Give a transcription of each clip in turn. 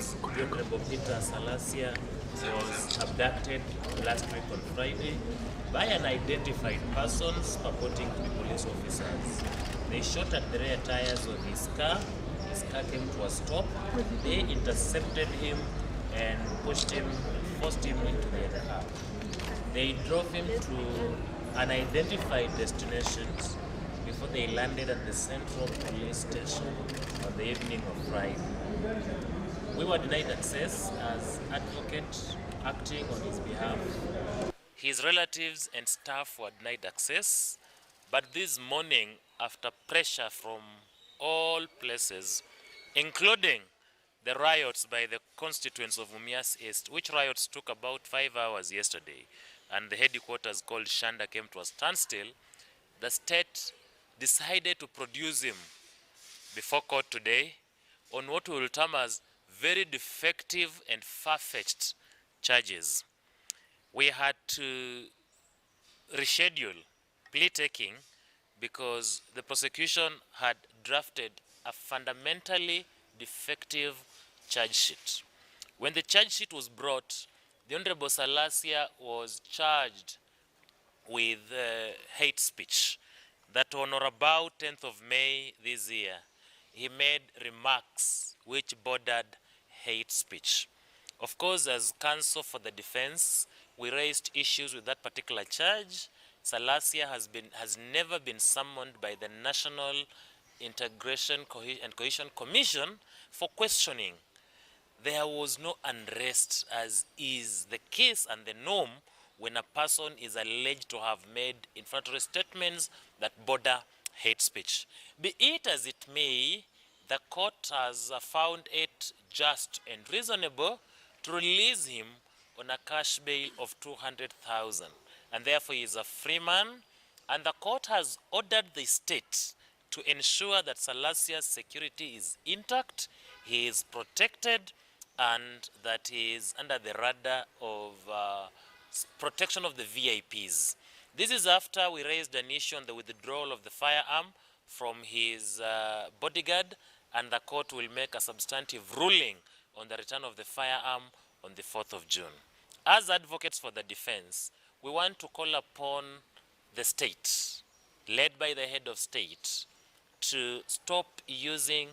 Kenyans, the Honorable Peter Salasya was abducted last week on Friday by unidentified persons purporting to be police officers. They shot at the rear tires of his car. His car came to a stop. They intercepted him and forced him into their car. They drove him to unidentified destinations before they landed at the Central Police Station on the evening of Friday. We were denied access as advocate acting on his behalf. His relatives and staff were denied access, but this morning, after pressure from all places, including the riots by the constituents of Mumias East, which riots took about 5 hours yesterday, and the headquarters called Shanda came to a standstill, the state decided to produce him before court today on what we will term as very defective and far-fetched charges. We had to reschedule plea taking because the prosecution had drafted a fundamentally defective charge sheet. When the charge sheet was brought, the Honorable Salasya was charged with hate speech. That on or about 10th of May this year, he made remarks which bordered hate speech. Of course, as counsel for the defense, we raised issues with that particular charge. Salasya has never been summoned by the National Integration and Cohesion Commission for questioning. There was no unrest, as is the case and the norm when a person is alleged to have made inflammatory statements that border hate speech. Be it as it may, the court has found it just and reasonable to release him on a cash bail of 200,000, and therefore he is a free man, and the court has ordered the state to ensure that Salasya's security is intact, he is protected, and that he is under the radar of protection of the VIPs. This is after we raised an issue on the withdrawal of the firearm from his bodyguard, and the court will make a substantive ruling on the return of the firearm on the 4th of June. As advocates for the defense, we want to call upon the state, led by the head of state, to stop using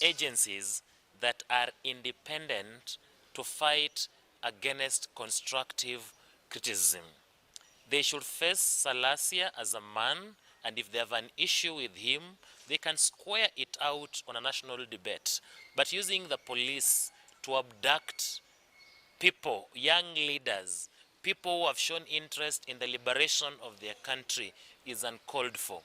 agencies that are independent to fight against constructive criticism. They should face Salasya as a man, and if they have an issue with him, they can square it out on a national debate. But using the police to abduct people, young leaders, people who have shown interest in the liberation of their country is uncalled for.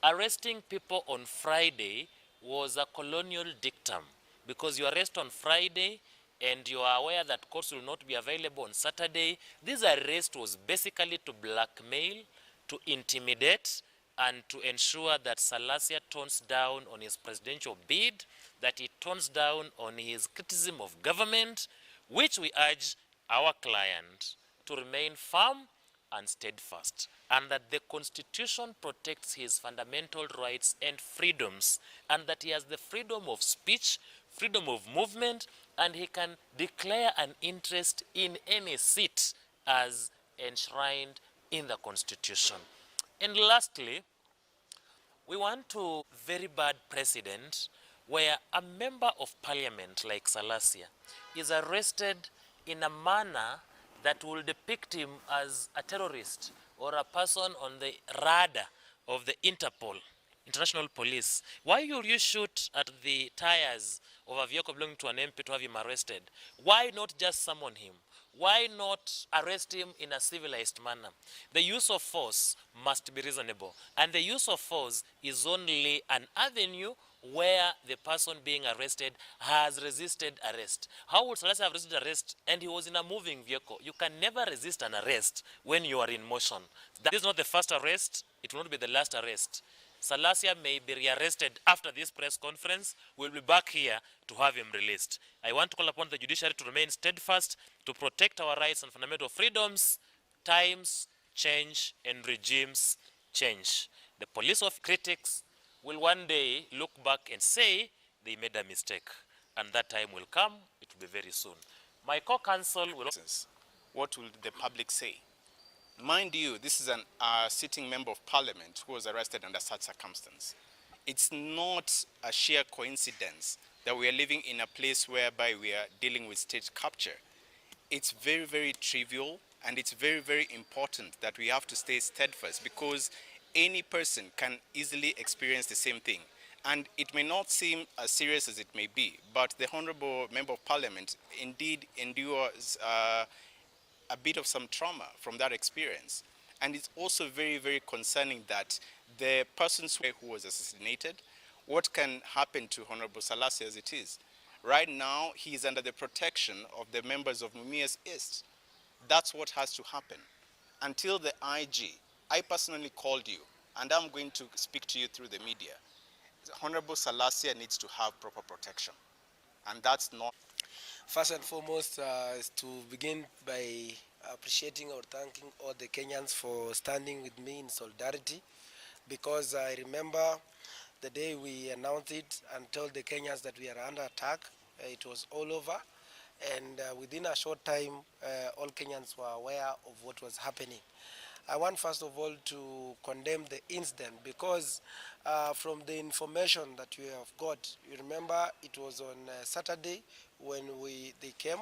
Arresting people on Friday was a colonial dictum, because you arrest on Friday and you are aware that courts will not be available on Saturday. This arrest was basically to blackmail, to intimidate, and to ensure that Salasya tones down on his presidential bid, that he tones down on his criticism of government, which we urge our client to remain firm and steadfast, and that the Constitution protects his fundamental rights and freedoms, and that he has the freedom of speech, freedom of movement, and he can declare an interest in any seat as enshrined in the Constitution. And lastly, we want to very bad precedent where a member of parliament like Salasya is arrested in a manner that will depict him as a terrorist or a person on the radar of the Interpol, International Police. Why will you shoot at the tires of a vehicle belonging to an MP to have him arrested? Why not just summon him? Why not arrest him in a civilized manner? The use of force must be reasonable, and the use of force is only an avenue where the person being arrested has resisted arrest. How would Salasya have resisted arrest and he was in a moving vehicle? You can never resist an arrest when you are in motion. This is not the first arrest, it will not be the last arrest. Salasya may be rearrested after this press conference. We'll be back here to have him released. I want to call upon the judiciary to remain steadfast, to protect our rights and fundamental freedoms. Times change and regimes change. The police of critics will one day look back and say they made a mistake. And that time will come. It will to be very soon. My co-counsel will... What will the public say? Mind you, this is a sitting member of parliament who was arrested under such circumstance. It's not a sheer coincidence that we are living in a place whereby we are dealing with state capture. It's very, very trivial, and it's very, very important that we have to stay steadfast, because any person can easily experience the same thing. And it may not seem as serious as it may be, but the Honorable Member of Parliament indeed endures a bit of some trauma from that experience. And it's also very, very concerning that the person who was assassinated, what can happen to Honorable Salasya as it is? Right now, he is under the protection of the members of Mumias East. That's what has to happen. Until the IG, I personally called you, and I'm going to speak to you through the media. Honorable Salasya needs to have proper protection, and that's not... First and foremost is to begin by appreciating or thanking all the Kenyans for standing with me in solidarity, because I remember the day we announced it and told the Kenyans that we are under attack. It was all over, and within a short time all Kenyans were aware of what was happening. I want first of all to condemn the incident, because from the information that you have got, you remember it was on Saturday when they came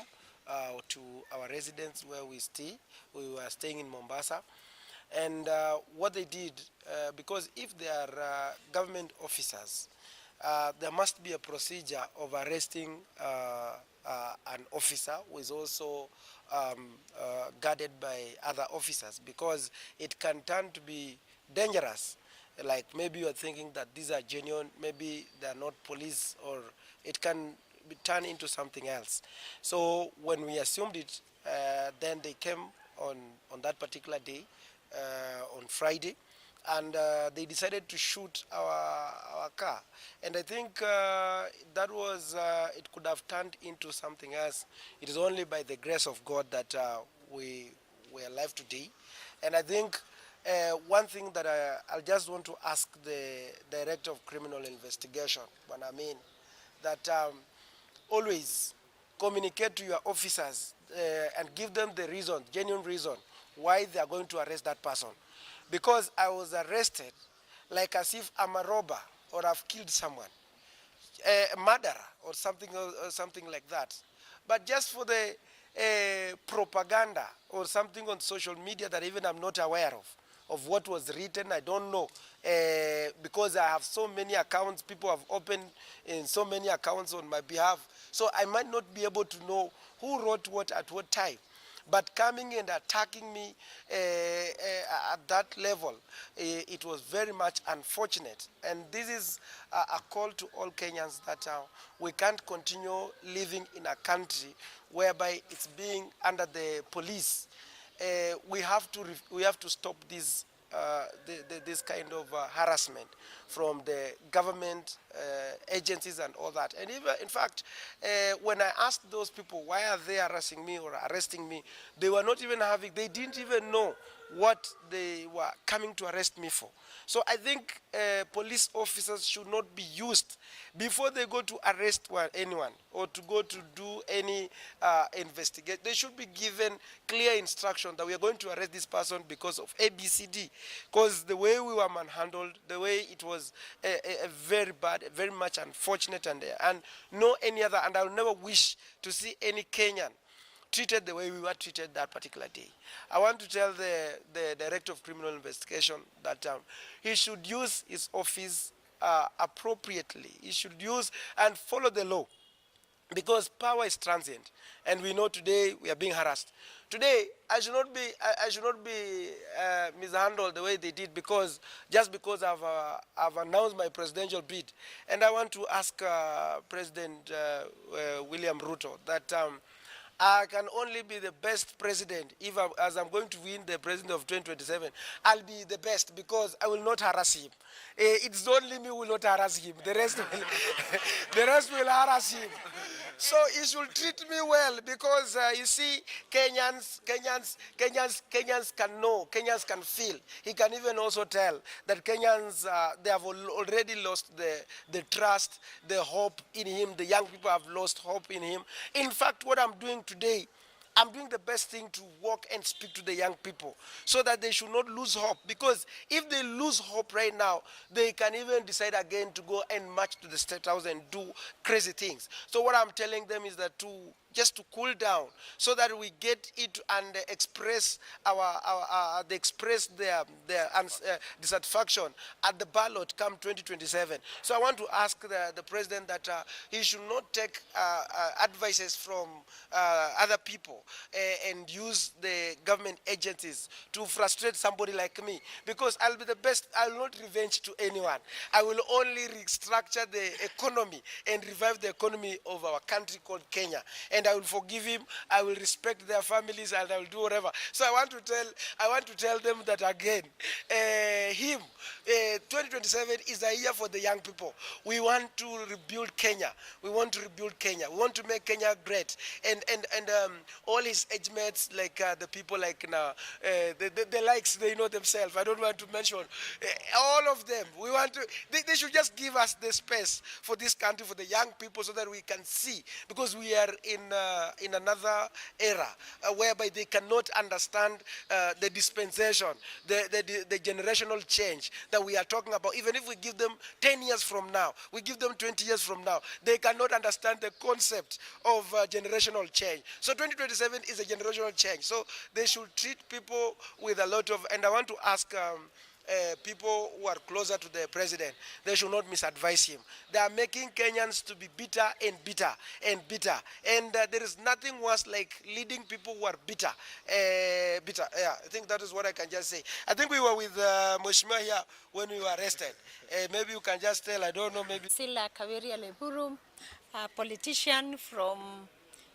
to our residence where we stay. We were staying in Mombasa, and what they did, because if they are government officers, there must be a procedure of arresting an officer who is also guarded by other officers, because it can turn to be dangerous. Like maybe you are thinking that these are genuine, maybe they are not police, or it can be turned into something else. So when we assumed it, then they came on that particular day, on Friday, and they decided to shoot our car. And I think that was, it could have turned into something else. It is only by the grace of God that we are alive today. And I think one thing that I just want to ask the Director of Criminal Investigation, Banamin, that always communicate to your officers and give them the reason, genuine reason, why they are going to arrest that person. Because I was arrested like as if I'm a robber or I've killed someone, a murderer or something like that. But just for the propaganda or something on social media that even I'm not aware of what was written, I don't know, because I have so many accounts, people have opened in so many accounts on my behalf, so I might not be able to know who wrote what at what time. But coming and attacking me at that level, it was very much unfortunate. And this is a call to all Kenyans that we can't continue living in a country whereby it's being under the police. We have to stop this this kind of harassment from the government agencies and all that. And even, in fact, when I asked those people why are they harassing me or arresting me, they were not even they didn't even know what they were coming to arrest me for. So I think police officers should not be used before they go to arrest anyone or to go to do any investigation. They should be given clear instruction that we are going to arrest this person because of ABCD. Because the way we were manhandled, the way it was a very bad, very much unfortunate, and no any other, and I will never wish to see any Kenyan treated the way we were treated that particular day. I want to tell the Director of Criminal Investigation that he should use his office appropriately. He should use and follow the law, because power is transient, and we know today we are being harassed. Today, I should not be mishandled the way they did, because just because I've announced my presidential bid, and I want to ask President William Ruto that I can only be the best president if as I'm going to win the president of 2027. I'll be the best because I will not harass him. It's only me who will not harass him. The rest will, the rest will harass him. So he should treat me well because you see, Kenyans can know, Kenyans can feel. He can even also tell that Kenyans they have already lost the trust, the hope in him. The young people have lost hope in him. In fact, what I'm doing today, I'm doing the best thing to walk and speak to the young people so that they should not lose hope. Because if they lose hope right now, they can even decide again to go and march to the State House and do crazy things. So what I'm telling them is that just to cool down so that we get it and express they express their dissatisfaction at the ballot come 2027. So I want to ask the president that he should not take advices from other people and use the government agencies to frustrate somebody like me, because I'll be the best. I will not revenge to anyone. I will only restructure the economy and revive the economy of our country called Kenya. And I will forgive him. I will respect their families, and I will do whatever. So I want to tell them that again. 2027 is a year for the young people. We want to rebuild Kenya. We want to rebuild Kenya. We want to make Kenya great. And all his age mates, like the people like now, the likes, they know themselves. I don't want to mention all of them. We want to. They should just give us the space for this country, for the young people, so that we can see, because we are in another era whereby they cannot understand the dispensation, the generational change that we are talking about. Even if we give them 10 years from now, we give them 20 years from now, they cannot understand the concept of generational change. So 2027 is a generational change. So they should treat people with a lot of, and I want to ask people who are closer to the president, they should not misadvise him. They are making Kenyans to be bitter and bitter and bitter. And there is nothing worse like leading people who are bitter. Bitter. Yeah, I think that is what I can just say. I think we were with Mheshimiwa here when we were arrested. Maybe you can just tell, I don't know, maybe. Sila Kaweria Leburu, a politician from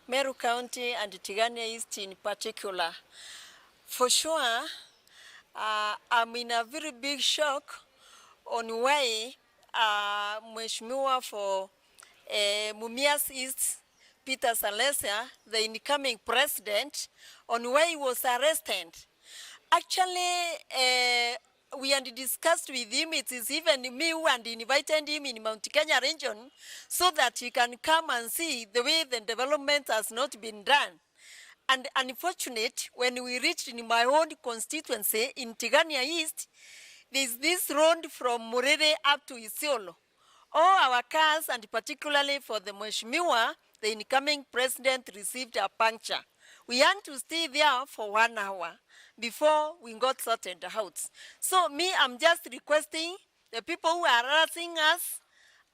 Meru County and Tigania East in particular. For sure, I'm in a very big shock on why Mheshimiwa for Mumias East, Peter Salasya, the incoming president, on why he was arrested. Actually, we had discussed with him, it is even me who had invited him in Mount Kenya region so that he can come and see the way the development has not been done. And unfortunate, when we reached in my own constituency in Tigania East, there's this road from Murere up to Isiolo. All our cars, and particularly for the Mheshimiwa, the incoming president, received a puncture. We had to stay there for 1 hour before we got sorted out. So me, I'm just requesting the people who are harassing us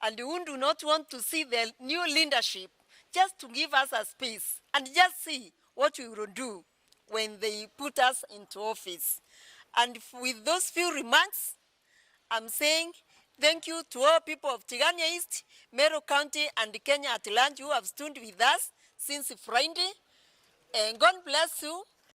and who do not want to see the new leadership, just to give us a space and just see what we will do when they put us into office. And with those few remarks, I'm saying thank you to all people of Tigania East, Meru County, and Kenya at large who have stood with us since Friday. And God bless you.